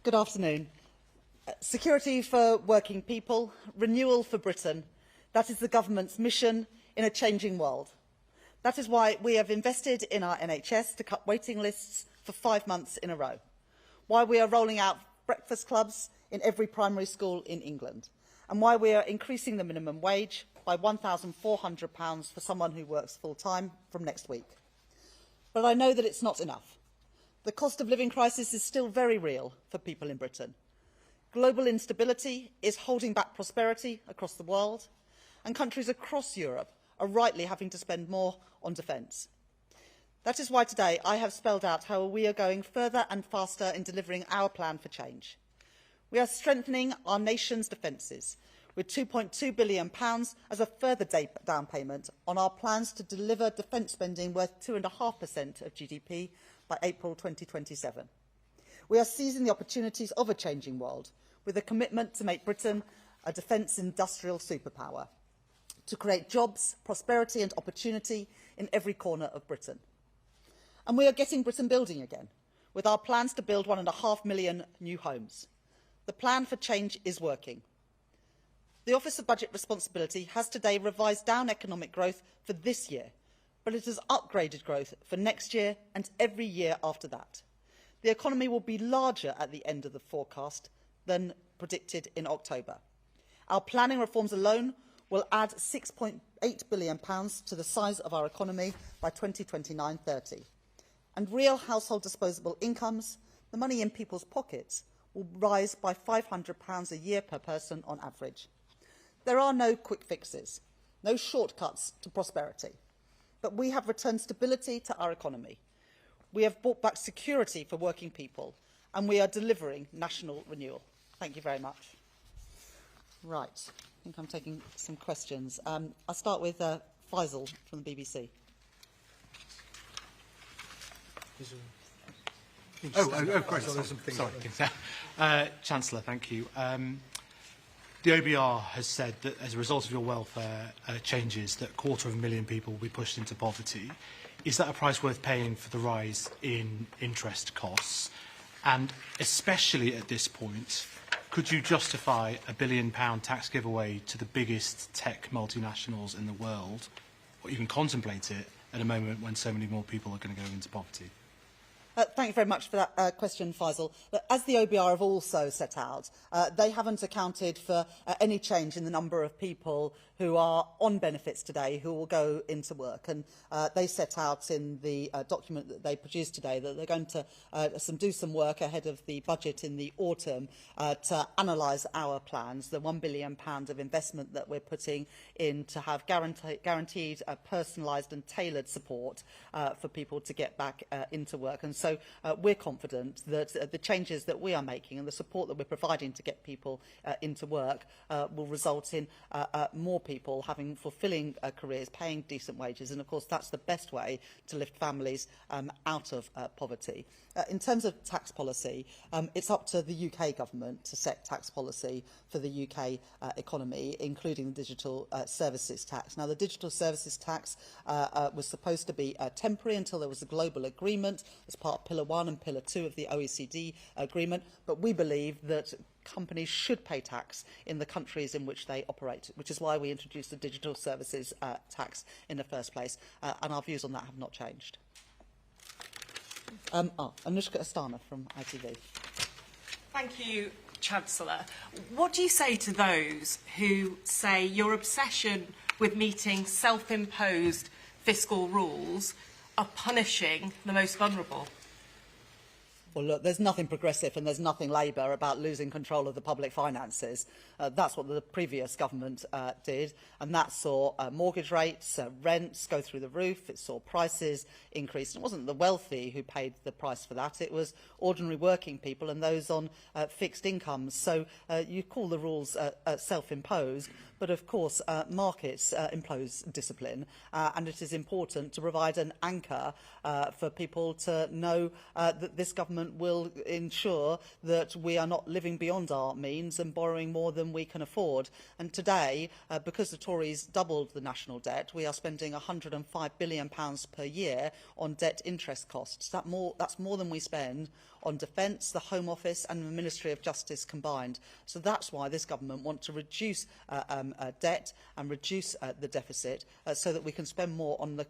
Good afternoon. Security for working people, renewal for Britain. That is the government's mission in a changing world. That is why we have invested in our NHS to cut waiting lists for 5 months in a row. Why we are rolling out breakfast clubs in every primary school in England. And why we are increasing the minimum wage by £1,400 for someone who works full-time from next week. But I know that it's not enough. The cost of living crisis is still very real for people in Britain. Global instability is holding back prosperity across the world, and countries across Europe are rightly having to spend more on defence. That is why today I have spelled out how we are going further and faster in delivering our plan for change. We are strengthening our nation's defences with £2.2 billion as a further down payment on our plans to deliver defence spending worth 2.5% of GDP by April 2027. We are seizing the opportunities of a changing world with a commitment to make Britain a defence industrial superpower, to create jobs, prosperity and opportunity in every corner of Britain. And we are getting Britain building again, with our plans to build 1.5 million new homes. The plan for change is working. The Office of Budget Responsibility has today revised down economic growth for this year, but it has upgraded growth for next year and every year after that. The economy will be larger at the end of the forecast than predicted in October. Our planning reforms alone will add £6.8 billion to the size of our economy by 2029-30. And real household disposable incomes, the money in people's pockets, will rise by £500 a year per person on average. There are no quick fixes, no shortcuts to prosperity, but we have returned stability to our economy. We have brought back security for working people, and we are delivering national renewal. Thank you very much. Right, I think I'm taking some questions. I'll start with Faisal from the BBC. Sorry. Chancellor, thank you. The OBR has said that as a result of your welfare changes, that 250,000 people will be pushed into poverty. Is that a price worth paying for the rise in interest costs? And especially at this point, could you justify a £1 billion tax giveaway to the biggest tech multinationals in the world, or even contemplate it at a moment when so many more people are going to go into poverty? Thank you very much for that question, Faisal. As the OBR have also set out, they haven't accounted for any change in the number of people who are on benefits today who will go into work. And they set out in the document that they produced today that they're going to do some work ahead of the budget in the autumn to analyse our plans, the £1 billion of investment that we're putting in to have guaranteed, personalised and tailored support for people to get back into work. And so we're confident that the changes that we are making and the support that we're providing to get people into work will result in more people having fulfilling careers, paying decent wages, and of course that's the best way to lift families out of poverty. In terms of tax policy, it's up to the UK government to set tax policy for the UK economy, including the digital services tax. Now, the digital services tax was supposed to be temporary until there was a global agreement as part of Pillar 1 and Pillar 2 of the OECD agreement, but we believe that companies should pay tax in the countries in which they operate, which is why we introduced the digital services tax in the first place, and our views on that have not changed. Anushka Astana from ITV. Thank you, Chancellor. What do you say to those who say your obsession with meeting self-imposed fiscal rules are punishing the most vulnerable? Well, look, there's nothing progressive and there's nothing Labour about losing control of the public finances. That's what the previous government did, and that saw mortgage rates, rents go through the roof. It saw prices increase. And it wasn't the wealthy who paid the price for that. It was ordinary working people and those on fixed incomes. So you call the rules self-imposed, but of course markets impose discipline, and it is important to provide an anchor for people to know that this government will ensure that we are not living beyond our means and borrowing more than we can afford. And today, because the Tories doubled the national debt, we are spending £105 billion per year on debt interest costs. That's more than we spend on defence, the Home Office and the Ministry of Justice combined. So that's why this government wants to reduce debt and reduce the deficit so that we can spend more on the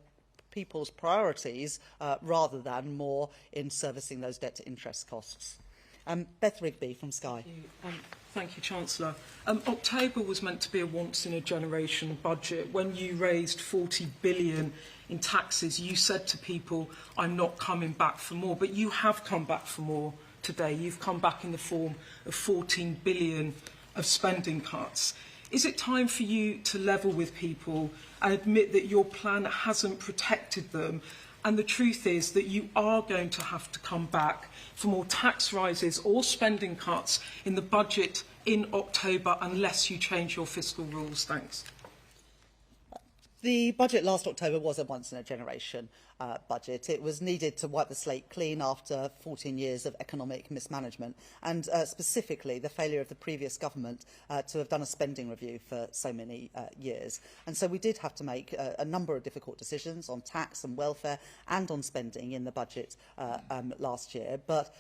people's priorities rather than more in servicing those debt interest costs. Beth Rigby from Sky. Thank you, Chancellor. October was meant to be a once-in-a-generation budget. When you raised £40 billion in taxes, you said to people, I'm not coming back for more. But you have come back for more today. You've come back in the form of £14 billion of spending cuts. Is it time for you to level with people and admit that your plan hasn't protected them? And the truth is that you are going to have to come back for more tax rises or spending cuts in the budget in October unless you change your fiscal rules. Thanks. The budget last October was a once-in-a-generation budget. It was needed to wipe the slate clean after 14 years of economic mismanagement, and specifically the failure of the previous government to have done a spending review for so many years. And so we did have to make a number of difficult decisions on tax and welfare and on spending in the budget last year. But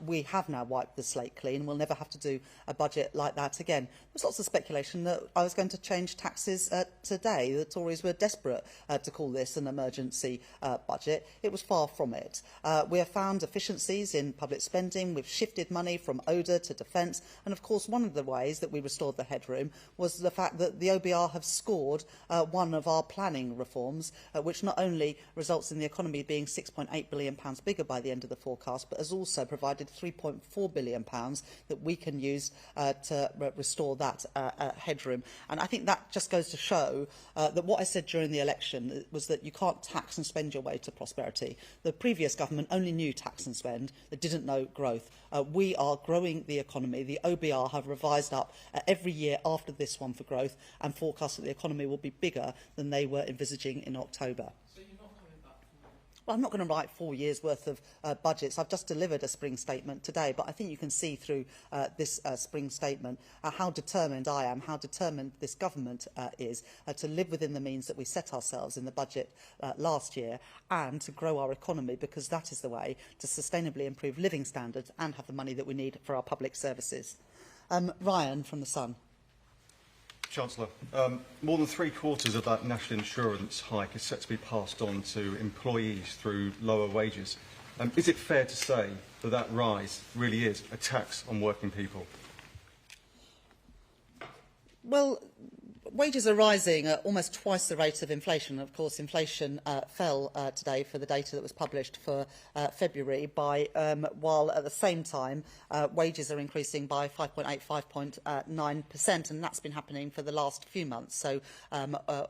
we have now wiped the slate clean. We'll never have to do a budget like that again. There's lots of speculation that I was going to change taxes today. The Tories were desperate to call this an emergency budget. It was far from it. We have found efficiencies in public spending. We've shifted money from ODA to defence. And of course, one of the ways that we restored the headroom was the fact that the OBR have scored one of our planning reforms, which not only results in the economy being £6.8 billion bigger by the end of the forecast, but has also provided £3.4 billion that we can use to restore that headroom. And I think that just goes to show that what I said during the election was that you can't tax and spend your way to prosperity. The previous government only knew tax and spend. They didn't know growth. We are growing the economy. The OBR have revised up every year after this one for growth and forecast that the economy will be bigger than they were envisaging in October. Well, I'm not going to write 4 years' worth of budgets. I've just delivered a spring statement today, but I think you can see through this spring statement how determined I am, how determined this government is to live within the means that we set ourselves in the budget last year and to grow our economy, because that is the way to sustainably improve living standards and have the money that we need for our public services. Ryan from The Sun. Chancellor, more than three-quarters of that national insurance hike is set to be passed on to employees through lower wages. Is it fair to say that that rise really is a tax on working people? Well, wages are rising at almost twice the rate of inflation. Of course, inflation fell today for the data that was published for February, while at the same time wages are increasing by 5.9%, and that's been happening for the last few months. So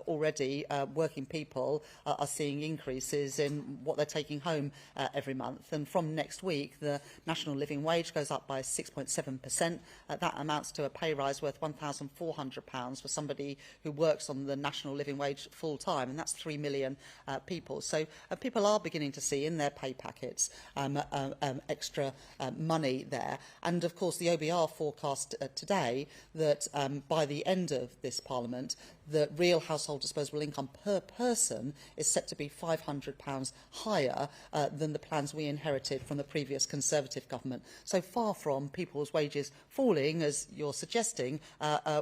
already working people are seeing increases in what they're taking home every month. And from next week, the national living wage goes up by 6.7%. That amounts to a pay rise worth £1,400 for somebody who works on the national living wage full time, and that's 3 million people. So people are beginning to see in their pay packets extra money there. And of course, the OBR forecast today that by the end of this Parliament, the real household disposable income per person is set to be £500 higher than the plans we inherited from the previous Conservative government. So far from people's wages falling, as you're suggesting,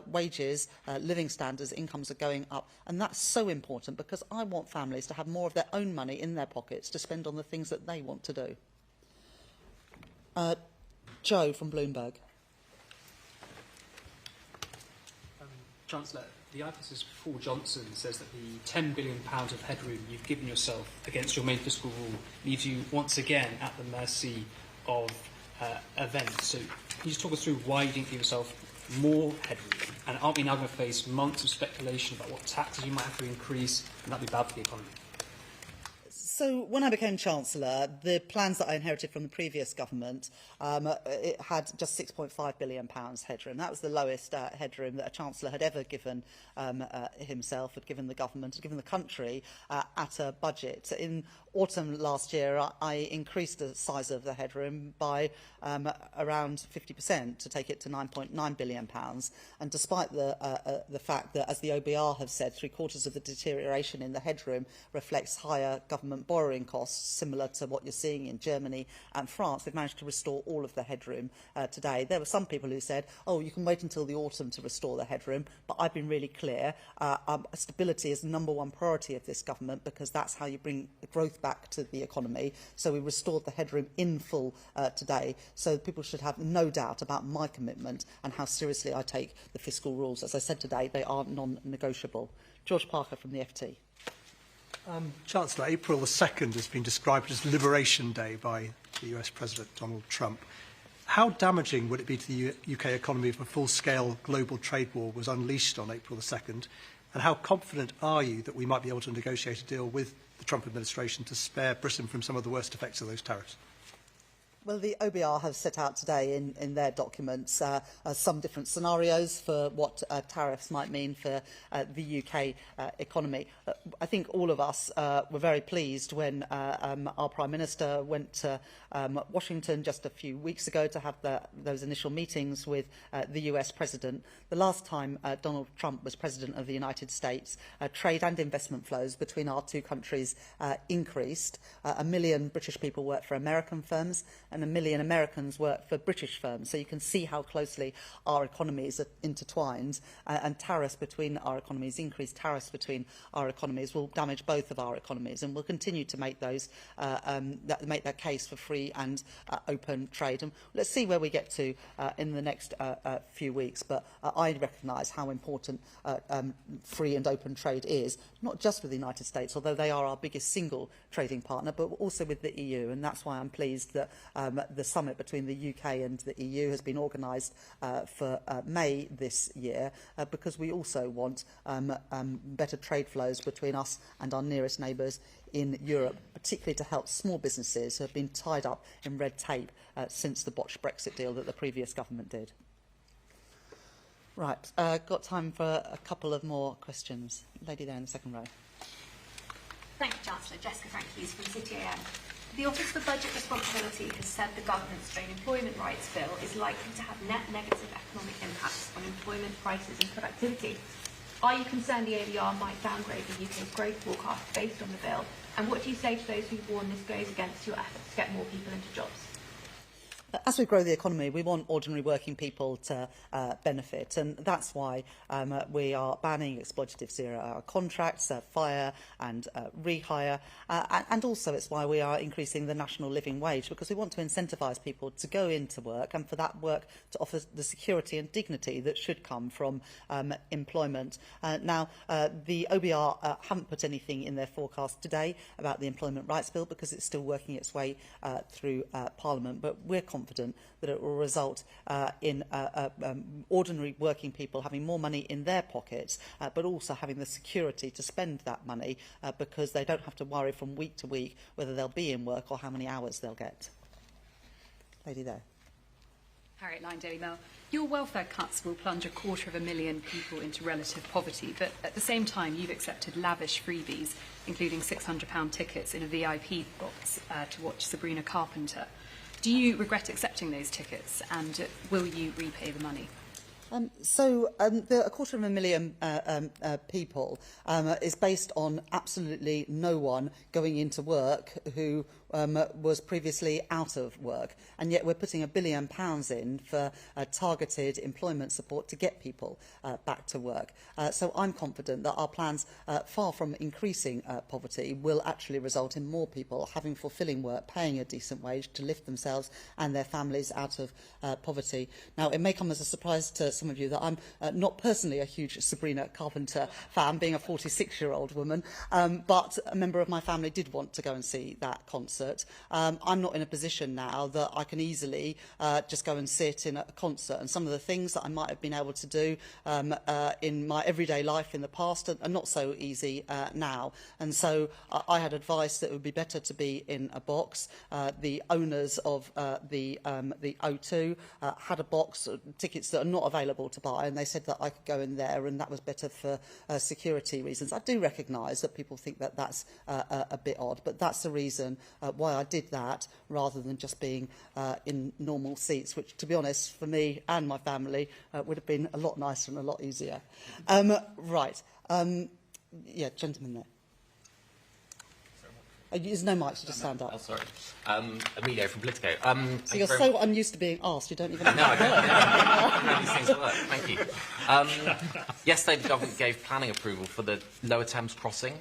wages, living standards, incomes are going up. And that's so important, because I want families to have more of their own money in their pockets to spend on the things that they want to do. Joe from Bloomberg. Chancellor, the IPS's Paul Johnson says that the £10 billion of headroom you've given yourself against your main fiscal rule leaves you once again at the mercy of events. So can you just talk us through why you didn't give yourself more headroom? And aren't we now going to face months of speculation about what taxes you might have to increase, and that would be bad for the economy? So when I became Chancellor, the plans that I inherited from the previous government, it had just £6.5 billion headroom. That was the lowest headroom that a Chancellor had ever given himself, had given the government, had given the country at a budget. In autumn last year, I increased the size of the headroom by around 50% to take it to £9.9 billion. And despite the fact that, as the OBR have said, 3/4 of the deterioration in the headroom reflects higher government borrowing costs, similar to what you're seeing in Germany and France, we've managed to restore all of the headroom today. There were some people who said, oh, you can wait until the autumn to restore the headroom, but I've been really clear. Stability is the #1 priority of this government, because that's how you bring growth back to the economy. So we restored the headroom in full today. So people should have no doubt about my commitment and how seriously I take the fiscal rules. As I said today, they are non-negotiable. George Parker from the FT. Chancellor, April the 2nd has been described as Liberation Day by the US President Donald Trump. How damaging would it be to the UK economy if a full-scale global trade war was unleashed on April the 2nd? And how confident are you that we might be able to negotiate a deal with the Trump administration to spare Britain from some of the worst effects of those tariffs? Well, the OBR have set out today in their documents some different scenarios for what tariffs might mean for the UK economy. I think all of us were very pleased when our Prime Minister went to Washington just a few weeks ago to have those initial meetings with the US President. The last time Donald Trump was President of the United States, trade and investment flows between our two countries increased. 1 million British people work for American firms, and 1 million Americans work for British firms. So you can see how closely our economies are intertwined, and tariffs between our economies, increased tariffs between our economies, will damage both of our economies, and we'll continue to make make that case for free and open trade. And let's see where we get to in the next few weeks. But I recognise how important free and open trade is, not just with the United States, although they are our biggest single trading partner, but also with the EU. And that's why I'm pleased that the summit between the UK and the EU has been organised for May this year, because we also want better trade flows between us and our nearest neighbours in Europe, particularly to help small businesses who have been tied up in red tape since the botched Brexit deal that the previous government did. Right, got time for a couple of more questions. Lady there in the second row. Thank you, Chancellor. Jessica Frank-Hughes from City AM. The Office for Budget Responsibility has said the government's Trade Employment Rights Bill is likely to have net negative economic impacts on employment, prices and productivity. Are you concerned the ADR might downgrade the UK's growth forecast based on the bill? And what do you say to those who warn this goes against your efforts to get more people into jobs? As we grow the economy, we want ordinary working people to benefit, and that's why we are banning exploitative zero-hour contracts, fire and rehire, and also it's why we are increasing the national living wage, because we want to incentivise people to go into work, and for that work to offer the security and dignity that should come from employment. Now, the OBR haven't put anything in their forecast today about the Employment Rights Bill, because it's still working its way through Parliament, but we're confident that it will result in ordinary working people having more money in their pockets, but also having the security to spend that money, because they don't have to worry from week to week whether they'll be in work or how many hours they'll get. Lady there. Harriet Line, Daily Mail. Your welfare cuts will plunge 250,000 people into relative poverty, but at the same time you've accepted lavish freebies, including £600 tickets in a VIP box to watch Sabrina Carpenter. Do you regret accepting those tickets, and will you repay the money? The 250,000 people is based on absolutely no one going into work who was previously out of work, and yet we're putting £1 billion in for targeted employment support to get people back to work. So I'm confident that our plans, far from increasing poverty, will actually result in more people having fulfilling work, paying a decent wage to lift themselves and their families out of poverty. Now, it may come as a surprise to some of you that I'm not personally a huge Sabrina Carpenter fan, being a 46-year-old woman, but a member of my family did want to go and see that concert. I'm not in a position now that I can easily just go and sit in a concert, and some of the things that I might have been able to do in my everyday life in the past are not so easy now. And so I had advice that it would be better to be in a box. The owners of the O2 had a box, tickets that are not available to buy, and they said that I could go in there, and that was better for security reasons. I do recognise that people think that that's a bit odd, but that's the reason why I did that, rather than just being in normal seats, which, to be honest, for me and my family, would have been a lot nicer and a lot easier. Right. Yeah, gentleman there. There's no mic, so just stand up. Oh, sorry. Emilio from Politico. So you're so unused to being asked, you don't even know. No, I don't know how these things work. Thank you. Yesterday, the government gave planning approval for the Lower Thames crossing.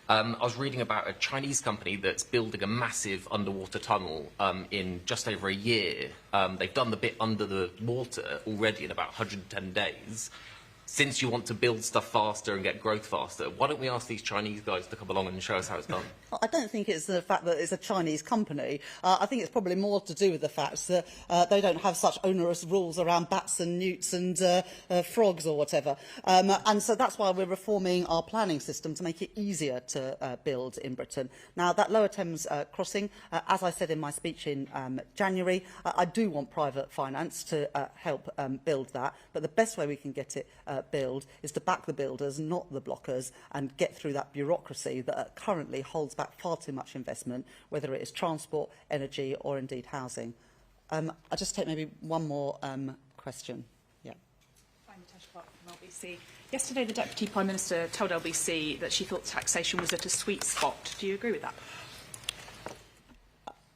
I was reading about a Chinese company that's building a massive underwater tunnel in just over a year. They've done the bit under the water already in about 110 days. Since you want to build stuff faster and get growth faster, why don't we ask these Chinese guys to come along and show us how it's done? I don't think it's the fact that it's a Chinese company. I think it's probably more to do with the fact that they don't have such onerous rules around bats and newts and frogs or whatever. And so that's why we're reforming our planning system to make it easier to build in Britain. Now, that Lower Thames crossing, as I said in my speech in January, I do want private finance to help build that. But the best way we can get it build is to back the builders, not the blockers, and get through that bureaucracy that currently holds back far too much investment, whether it is transport, energy, or indeed housing. I'll just take maybe one more question. Yeah. I'm Natasha Clark from LBC. Yesterday, the Deputy Prime Minister told LBC that she thought taxation was at a sweet spot. Do you agree with that?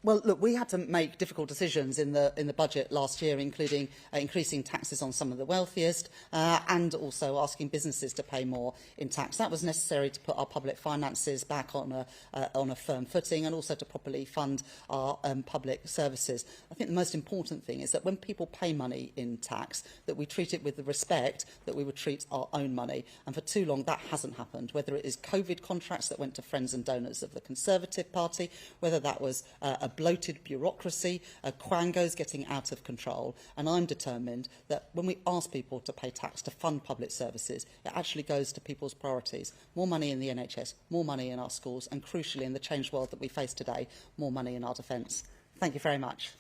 Well, look, we had to make difficult decisions in the budget last year, including increasing taxes on some of the wealthiest and also asking businesses to pay more in tax. That was necessary to put our public finances back on a firm footing, and also to properly fund our public services. I think the most important thing is that when people pay money in tax, that we treat it with the respect that we would treat our own money. And for too long, that hasn't happened, whether it is COVID contracts that went to friends and donors of the Conservative Party, whether that was a bloated bureaucracy, quangos getting out of control. And I'm determined that when we ask people to pay tax to fund public services, it actually goes to people's priorities. More money in the NHS, more money in our schools, and crucially in the changed world that we face today, more money in our defence. Thank you very much.